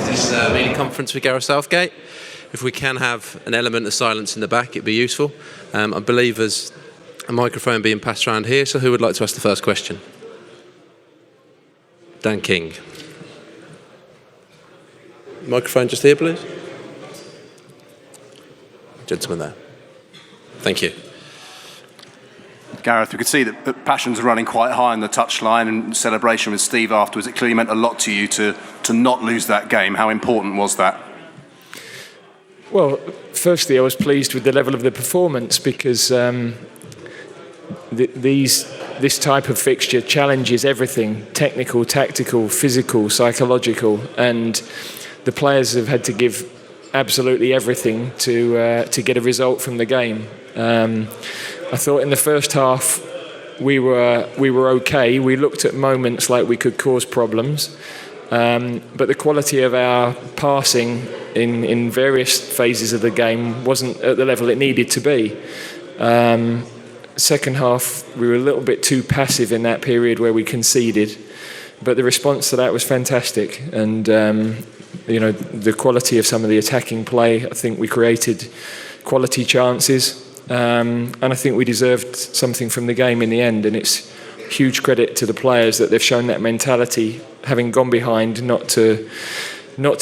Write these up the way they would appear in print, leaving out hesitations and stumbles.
this media conference with Gareth Southgate. If we can have an element of silence in the back, it'd be useful. I believe there's a microphone being passed around here, so who would like to ask the first question? Dan King. Microphone just here, please. Gentleman there. Thank you. Gareth, we could see that passions are running quite high on the touchline, and celebration with Steve afterwards. It clearly meant a lot to you to not lose that game. How important was that? Well, firstly, I was pleased with the level of the performance because this type of fixture challenges everything: technical, tactical, physical, psychological, and the players have had to give absolutely everything to get a result from the game. I thought in the first half we were okay. We looked at moments like we could cause problems, but the quality of our passing in various phases of the game wasn't at the level it needed to be. Second half we were a little bit too passive in that period where we conceded, but the response to that was fantastic. And the quality of some of the attacking play, I think we created quality chances. And I think we deserved something from the game in the end, and it's huge credit to the players that they've shown that mentality, having gone behind, not to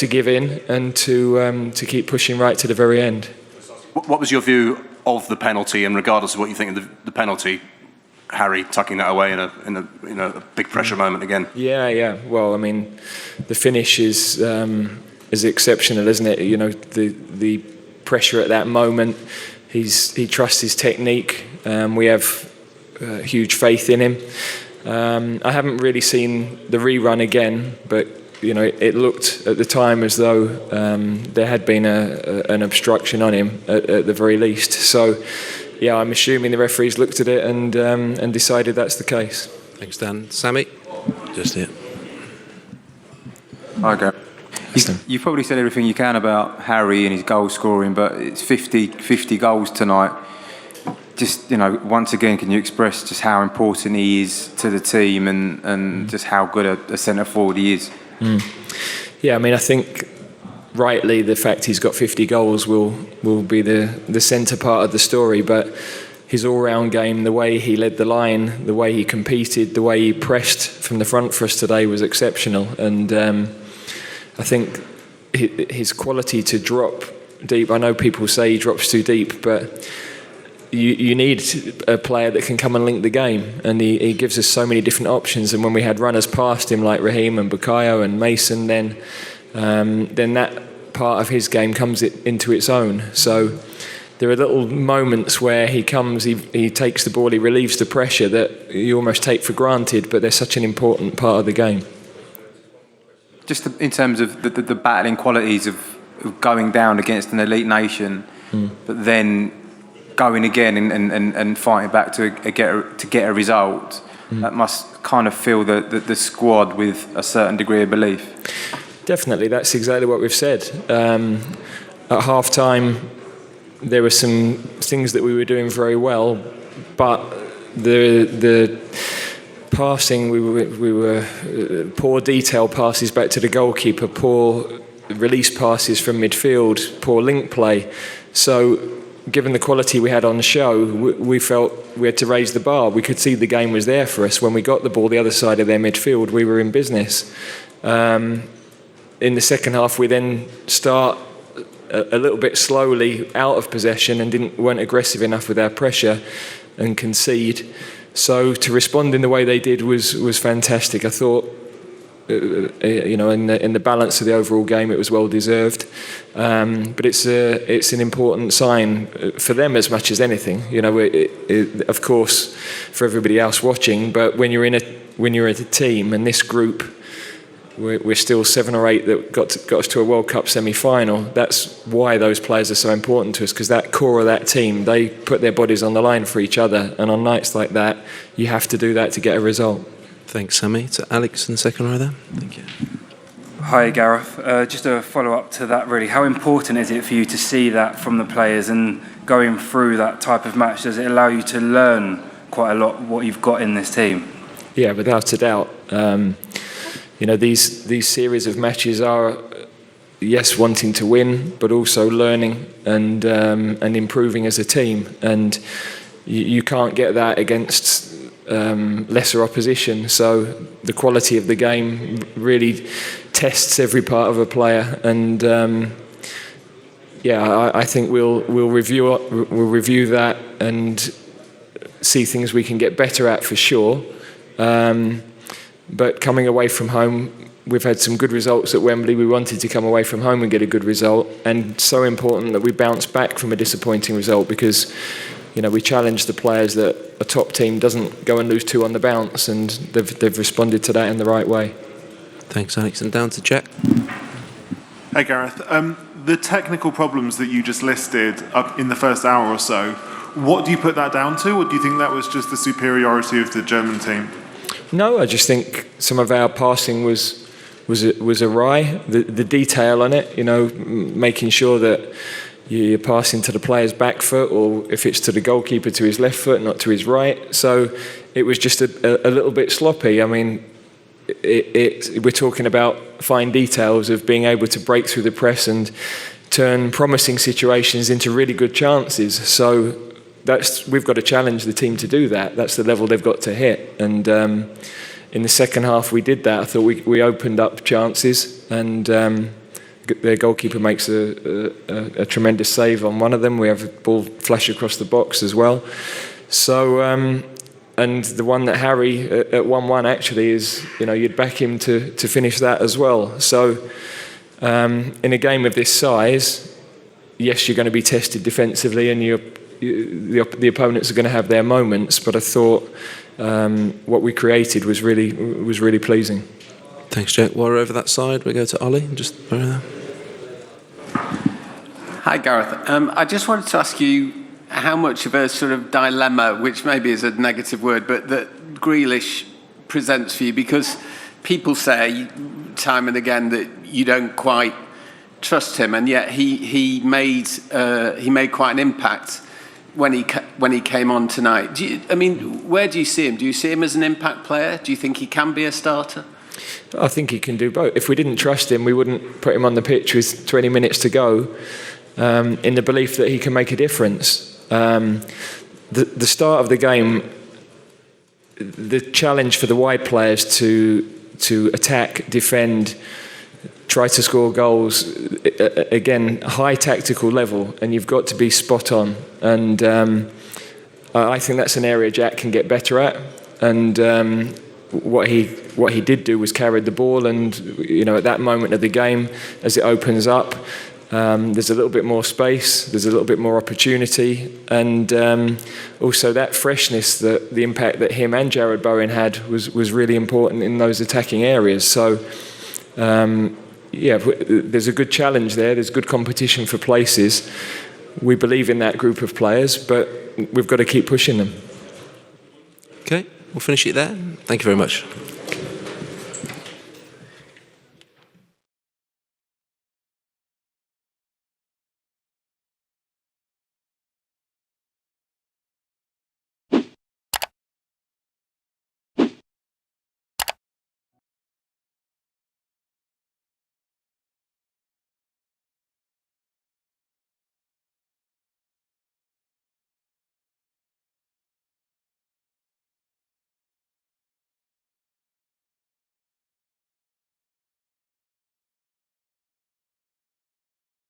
give in and to keep pushing right to the very end. What was your view of the penalty, and regardless of what you think of the penalty, Harry tucking that away in a big pressure moment again? Yeah. Well, I mean, the finish is exceptional, isn't it? The pressure at that moment. He trusts his technique. We have huge faith in him. I haven't really seen the rerun again, but it looked at the time as though there had been an obstruction on him at the very least. So, yeah, I'm assuming the referees looked at it and decided that's the case. Thanks, Dan. Sammy, just here. Hi, Gareth. You've probably said everything you can about Harry and his goal scoring, but it's 50 goals tonight. Just, once again, can you express just how important he is to the team and just how good a centre forward he is? Yeah, I mean, I think rightly the fact he's got 50 goals will be the centre part of the story, but his all-round game, the way he led the line, the way he competed, the way he pressed from the front for us today was exceptional. And I think his quality to drop deep, I know people say he drops too deep, but you need a player that can come and link the game, and he gives us so many different options. And when we had runners past him like Raheem and Bukayo and Mason, then that part of his game comes into its own. So there are little moments where he comes, he takes the ball, he relieves the pressure that you almost take for granted, but they're such an important part of the game. Just in terms of the battling qualities of going down against an elite nation, but then going again and fighting back to get a result, that must kind of fill the squad with a certain degree of belief. Definitely, that's exactly what we've said. At half-time, there were some things that we were doing very well, but the passing, we were poor detail passes back to the goalkeeper, poor release passes from midfield, poor link play. So given the quality we had on show, we felt we had to raise the bar. We could see the game was there for us. When we got the ball the other side of their midfield, we were in business. In the second half, we then start a little bit slowly out of possession and weren't aggressive enough with our pressure and concede. So to respond in the way they did was fantastic. I thought, in the balance of the overall game, it was well deserved. But it's an important sign for them as much as anything. Of course, for everybody else watching. But when you're at a team, and this group, we're still 7 or 8 that got us to a World Cup semi-final. That's why those players are so important to us, because that core of that team, they put their bodies on the line for each other, and on nights like that, you have to do that to get a result. Thanks, Sammy. To Alex in the second row there. Thank you. Hi, Gareth. Just a follow-up to that, really. How important is it for you to see that from the players, and going through that type of match, does it allow you to learn quite a lot what you've got in this team? Yeah, without a doubt. These series of matches are yes, wanting to win, but also learning and improving as a team. And you can't get that against lesser opposition. So the quality of the game really tests every part of a player. And I think we'll review that and see things we can get better at for sure. But coming away from home, we've had some good results at Wembley. We wanted to come away from home and get a good result, and so important that we bounce back from a disappointing result, because we challenge the players that a top team doesn't go and lose 2 on the bounce, and they've responded to that in the right way. Thanks, Alex. And down to Jack. Hey, Gareth. The technical problems that you just listed up in the first hour or so, what do you put that down to, or do you think that was just the superiority of the German team? No, I just think some of our passing was awry. The detail on it, making sure that you're passing to the player's back foot, or if it's to the goalkeeper, to his left foot, not to his right. So it was just a little bit sloppy. I mean, we're talking about fine details of being able to break through the press and turn promising situations into really good chances. So we've got to challenge the team to do that. That's the level they've got to hit. And in the second half, we did that. I thought we opened up chances, and their goalkeeper makes a tremendous save on one of them. We have a ball flash across the box as well. So, and the one that Harry at 1-1 actually is, you'd back him to finish that as well. So, in a game of this size, yes, you're going to be tested defensively, and the opponents are going to have their moments. But I thought what we created was really pleasing. Thanks, Jack. While we're over that side, we go to Ollie. Just over there. Hi, Gareth. I just wanted to ask you how much of a sort of dilemma, which maybe is a negative word, but that Grealish presents for you, because people say time and again that you don't quite trust him, and yet he made quite an impact when he came on tonight. Where do you see him? Do you see him as an impact player? Do you think he can be a starter? I think he can do both. If we didn't trust him, we wouldn't put him on the pitch with 20 minutes to go, in the belief that he can make a difference. The start of the game, the challenge for the wide players to attack, defend, try to score goals, again, high tactical level, and you've got to be spot on. And I think that's an area Jack can get better at. And what he did do was carried the ball, and at that moment of the game, as it opens up, there's a little bit more space, there's a little bit more opportunity, and also that freshness, the impact that him and Jared Bowen had was really important in those attacking areas. So there's a good challenge there, there's good competition for places. We believe in that group of players, but we've got to keep pushing them. Okay, we'll finish it there. Thank you very much.